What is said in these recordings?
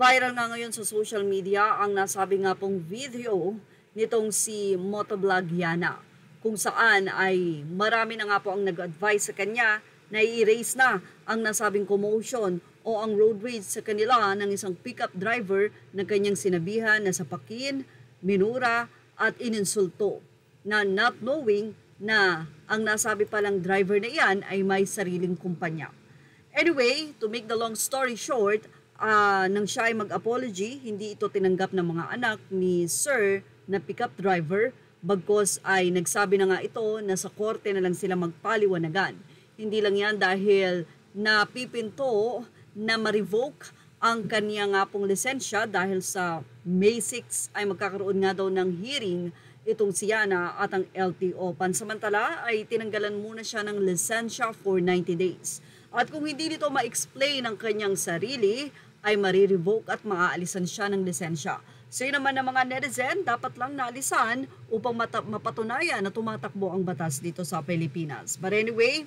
Viral nga ngayon sa social media ang nasabi nga pong video nitong si Motovlog Yana, kung saan ay marami na nga po ang nag-advise sa kanya na i-erase na ang nasabing commotion o ang road rage sa kanila ng isang pickup driver na kanyang sinabihan na sapakin, minura at ininsulto, na not knowing na ang nasabi palang driver na iyan ay may sariling kumpanya. Anyway, to make the long story short, nang siya ay mag-apology, hindi ito tinanggap ng mga anak ni Sir na pickup driver, bagkos ay nagsabi na nga ito na sa korte na lang sila magpaliwanagan. Hindi lang yan dahil napipinto na ma-revoke ang kanya nga pong lisensya dahil sa May 6 ay magkakaroon nga daw ng hearing itong si Yana at ang LTO. Pansamantala ay tinanggalan muna siya ng lisensya for 90 days. At kung hindi nito ma-explain ang kanyang sarili, ay marirevoke at maaalisan siya ng lisensya. So yun naman ng mga netizen, dapat lang naalisan upang mapatunayan na tumatakbo ang batas dito sa Pilipinas. But anyway,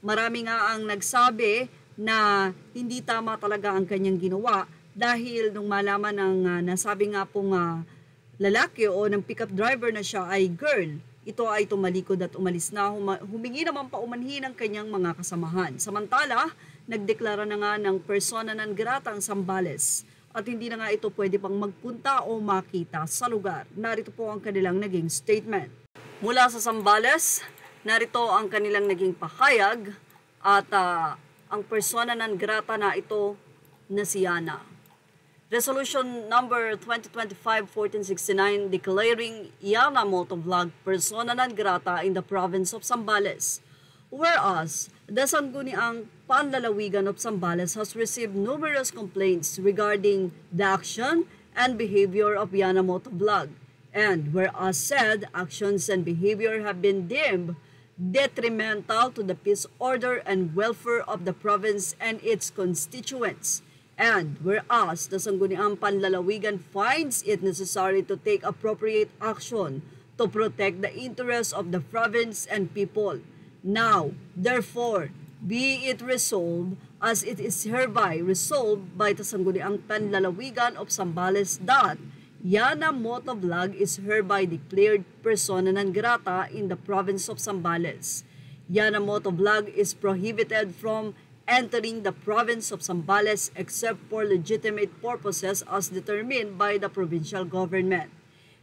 marami nga ang nagsabi na hindi tama talaga ang kanyang ginawa dahil nung malaman ng nasabi nga pong lalaki o ng pickup driver na siya ay girl, ito ay tumalikod at umalis na, humingi naman pa umanhin ang kanyang mga kasamahan. Samantala, nagdeklara na nga ng persona non grata ang Zambales at hindi na nga ito pwede pang magpunta o makita sa lugar. Narito po ang kanilang naging statement. Mula sa Zambales, narito ang kanilang naging pahayag at ang persona non grata na ito na si Yana. Resolution number 2025-1469 declaring Yana Motovlog persona non grata in the province of Zambales. Whereas, the Sangguniang Panlalawigan of Zambales has received numerous complaints regarding the action and behavior of Yana Motovlog. And whereas said actions and behavior have been deemed detrimental to the peace, order, and welfare of the province and its constituents. And whereas the Sangguniang Panlalawigan finds it necessary to take appropriate action to protect the interests of the province and people. Now, therefore, be it resolved as it is hereby resolved by the Sangguniang Panlalawigan of Zambales that Yana Motovlog is hereby declared persona non grata in the province of Zambales. Yana Motovlog is prohibited from entering the province of Zambales except for legitimate purposes as determined by the provincial government.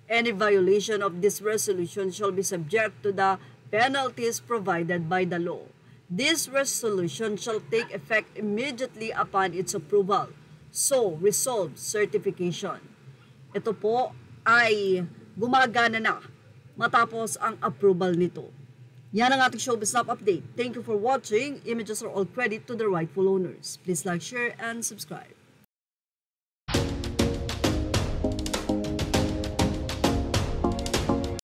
Any violation of this resolution shall be subject to the penalties provided by the law. This resolution shall take effect immediately upon its approval. So, resolved certification. Ito po ay gumagana na matapos ang approval nito. Yan ang ating showbiz snap update. Thank you for watching. Images are all credit to the rightful owners. Please like, share, and subscribe.